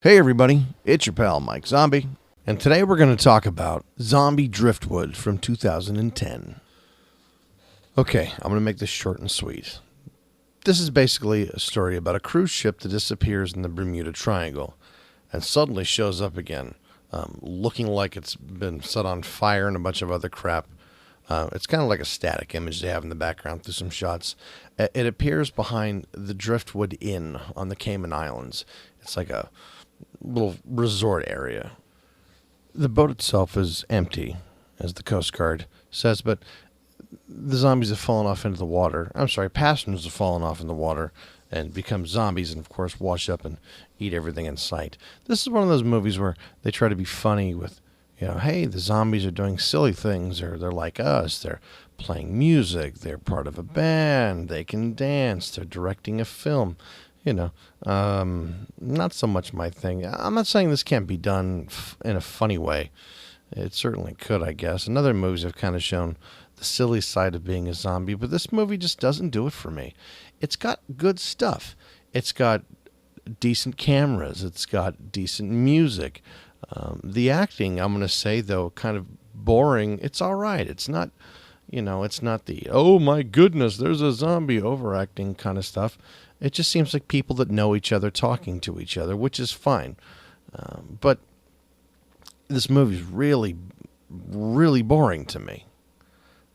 Hey everybody, it's your pal Mike Zombie, and today we're going to talk about Zombie Driftwood from 2010. Okay, I'm going to make this short and sweet. This is basically a story about a cruise ship that disappears in the Bermuda Triangle and suddenly shows up again, looking like it's been set on fire and a bunch of other crap. It's kind of like a static image they have in the background through some shots. It appears behind the Driftwood Inn on the Cayman Islands. It's like a little resort area. The boat itself is empty, as the Coast Guard says, but the zombies have fallen off into the water. Passengers have fallen off in the water and become zombies and, of course, wash up and eat everything in sight. This is one of those movies where they try to be funny with, hey, the zombies are doing silly things, or they're like us. They're playing music. They're part of a band. They can dance. They're directing a film. Not so much my thing. I'm not saying this can't be done in a funny way. It certainly could, I guess. And other movies have kind of shown the silly side of being a zombie, but this movie just doesn't do it for me. It's got good stuff. It's got decent cameras. It's got decent music. The acting, I'm going to say, though, kind of boring. It's all right. It's not, it's not the, oh my goodness, there's a zombie overacting kind of stuff. It just seems like people that know each other talking to each other, which is fine. But this movie's really, really boring to me.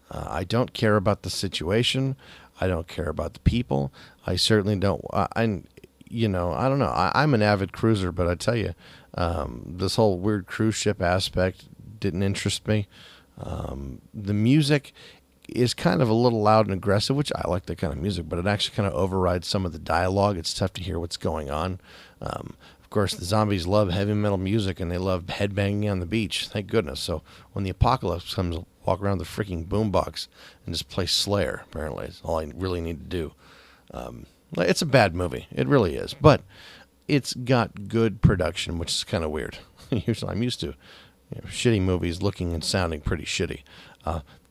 I don't care about the situation. I don't care about the people. I certainly don't. I don't know. I'm an avid cruiser, but I tell you, this whole weird cruise ship aspect didn't interest me. The music is kind of a little loud and aggressive, which I like that kind of music, but it actually kind of overrides some of the dialogue. It's tough to hear what's going on. Of course, the zombies love heavy metal music, and they love headbanging on the beach. Thank goodness. So when the apocalypse comes, walk around the freaking boombox and just play Slayer, apparently. That's all I really need to do. It's a bad movie. It really is. But it's got good production, which is kind of weird. Usually I'm used to shitty movies looking and sounding pretty shitty.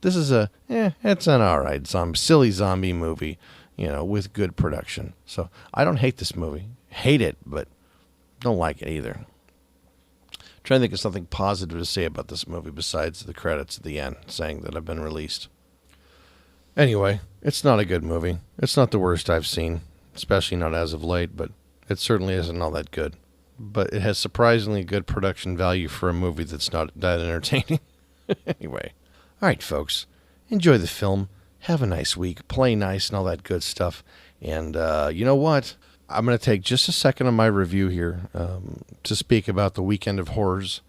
This is it's an alright silly zombie movie, with good production. So I don't hate this movie. Hate it, but don't like it either. Trying to think of something positive to say about this movie besides the credits at the end saying that I've been released. Anyway, it's not a good movie. It's not the worst I've seen, especially not as of late, but it certainly isn't all that good. But it has surprisingly good production value for a movie that's not that entertaining. Anyway. All right, folks. Enjoy the film. Have a nice week. Play nice and all that good stuff. And you know what? I'm going to take just a second on my review here to speak about the Weekend of Horrors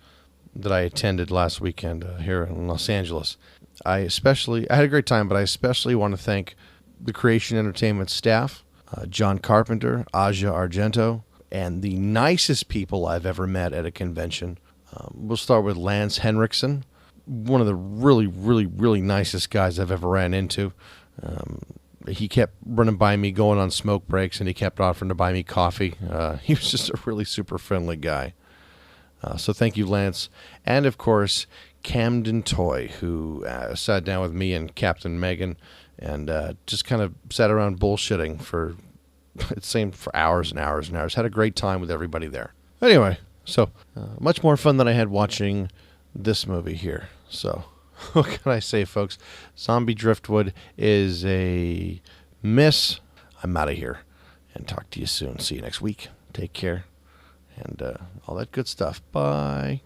that I attended last weekend here in Los Angeles. I had a great time, but I especially want to thank the Creation Entertainment staff, John Carpenter, Aja Argento, and the nicest people I've ever met at a convention. We'll start with Lance Henriksen, one of the really, really, really nicest guys I've ever ran into. He kept running by me, going on smoke breaks, and he kept offering to buy me coffee. He was just a really super friendly guy. So thank you, Lance. And, of course, Camden Toy, who sat down with me and Captain Megan and just kind of sat around bullshitting for, it seemed, for hours and hours and hours. Had a great time with everybody there. Anyway, so much more fun than I had watching this movie here. So what can I say, folks? Zombie Driftwood is a miss. I'm out of here, and talk to you soon. See you next week. Take care, and all that good stuff. Bye.